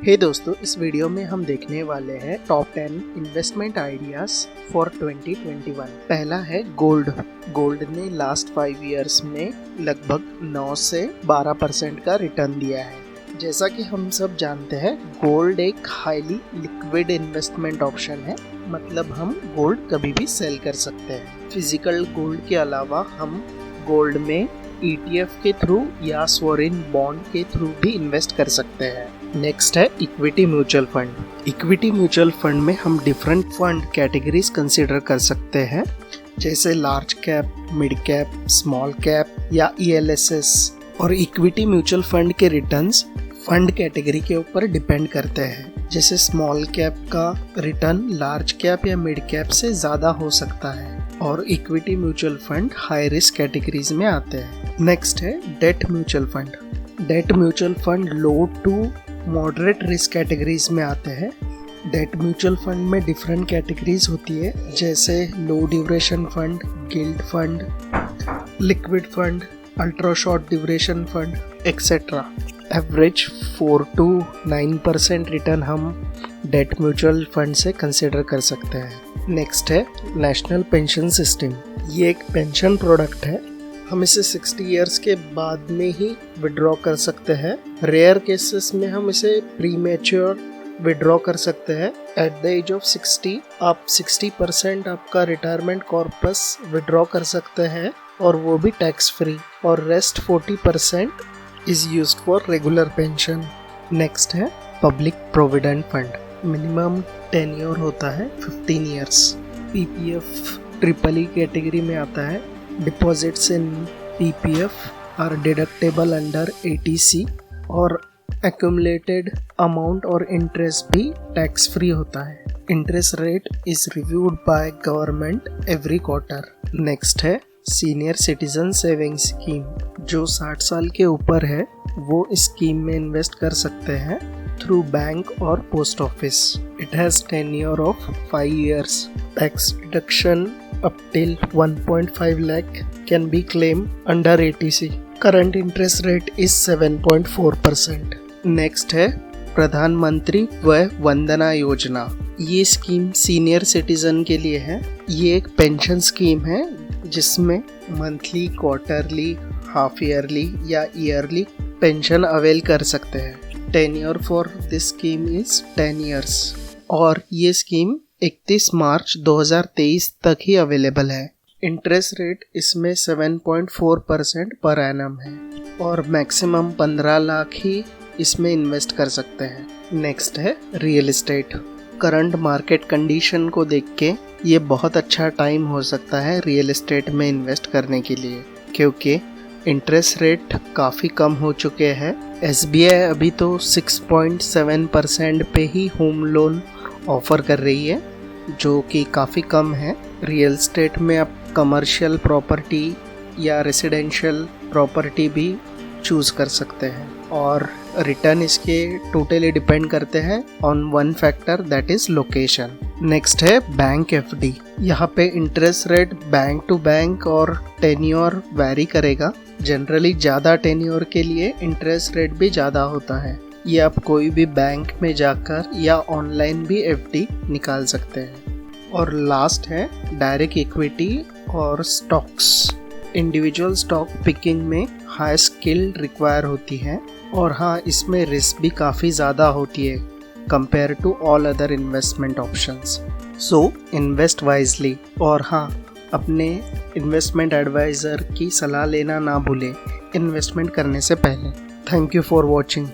हे दोस्तों, इस वीडियो में हम देखने वाले हैं टॉप 10 इन्वेस्टमेंट आइडियाज फॉर 2021। पहला है गोल्ड। गोल्ड ने लास्ट 5 इयर्स में लगभग 9 से 12% का रिटर्न दिया है। जैसा कि हम सब जानते हैं, गोल्ड एक हाईली लिक्विड इन्वेस्टमेंट ऑप्शन है, मतलब हम गोल्ड कभी भी सेल कर सकते हैं। फिजिकल गोल्ड के अलावा हम गोल्ड में ETF के थ्रू या सोवरेन बॉन्ड के थ्रू भी इन्वेस्ट कर सकते हैं। नेक्स्ट है equity mutual fund. Equity mutual fund में हम डिफरेंट फंड कैटेगरीज कंसीडर कर सकते हैं, जैसे large cap, mid cap, small cap या ELSS। और इक्विटी म्यूचुअल फंड के रिटर्न्स फंड कैटेगरी के ऊपर डिपेंड करते हैं। जैसे स्मॉल कैप का रिटर्न लार्ज कैप या मिड कैप से ज़्यादा हो सकता है, और equity mutual fund high risk categories में आते हैं। नेक्स्ट है debt mutual fund. Debt mutual fund low to moderate risk categories में आते हैं। डेट म्यूचुअल फंड में डिफरेंट कैटेगरीज होती है, जैसे low duration fund, gilt fund, liquid fund, ultra short duration fund etcetera. Average 4 to 9% return हम debt mutual fund से consider कर सकते हैं। नेक्स्ट है नेशनल पेंशन सिस्टम। ये एक पेंशन प्रोडक्ट है, हम इसे 60 इयर्स के बाद में ही विड्रॉ कर सकते हैं। रेयर केसेस में हम इसे प्रीमेच्योर विड्रॉ कर सकते हैं। एट द एज ऑफ 60 आप 60% आपका रिटायरमेंट कॉर्पस विड्रॉ कर सकते हैं, और वो भी टैक्स फ्री, और rest 40% is used for regular pension. Next है public provident fund. Minimum tenure होता है 15 years. PPF triple E category में आता है। Deposits in PPF are deductible under ATC, और एक्यूमुलेटेड अमाउंट और इंटरेस्ट भी टैक्स फ्री होता है। Interest rate is reviewed by government every quarter. Next है सीनियर सिटीजन सेविंग स्कीम। जो 60 साल के ऊपर है वो इस स्कीम में इन्वेस्ट कर सकते हैं थ्रू बैंक और post office. It has tenure of 5 years. Tax deduction up till 1.5 lakh can be claimed under ATC. Current interest rate is 7.4%. Next है प्रधानमंत्री वय वंदना योजना। ये स्कीम सीनियर सिटीजन के लिए है। ये एक पेंशन स्कीम है जिसमें मंथली, क्वार्टरली, हाफ ईयरली या ईयरली पेंशन अवेल कर सकते हैं। Tenure for this scheme is 10 years, और ये स्कीम 31 मार्च 2023 तक ही अवेलेबल है। इंटरेस्ट रेट इसमें 7.4% पर एनम है, और मैक्सिमम 15 लाख ही इसमें इन्वेस्ट कर सकते हैं। नेक्स्ट है real estate. Current market condition को देख के ये बहुत अच्छा टाइम हो सकता है रियल एस्टेट में इन्वेस्ट करने के लिए, क्योंकि इंटरेस्ट रेट काफ़ी कम हो चुके हैं। SBI अभी तो 6.7% पे ही होम लोन ऑफ़र कर रही है, जो कि काफ़ी कम है। रियल एस्टेट में आप कमर्शियल प्रॉपर्टी या रेसिडेंशियल प्रॉपर्टी भी चूज़ कर सकते हैं, और रिटर्न इसके टोटली डिपेंड करते हैं on one factor, that is location. Next है बैंक FD। यहाँ पे interest rate bank to bank और टेन्योर वैरी करेगा। जनरली ज़्यादा टेन्योर के लिए इंटरेस्ट रेट भी ज़्यादा होता है। ये आप कोई भी बैंक में जाकर या ऑनलाइन भी FD निकाल सकते हैं। और लास्ट है डायरेक्ट इक्विटी और स्टॉक्स। इंडिविजुअल स्टॉक पिकिंग में हाई स्किल रिक्वायर होती है, और हाँ, इसमें रिस्क भी काफ़ी ज़्यादा होती है compare to all other investment options. So invest wisely, और हाँ, अपने इन्वेस्टमेंट एडवाइज़र की सलाह लेना ना भूलें इन्वेस्टमेंट करने से पहले। Thank you for watching.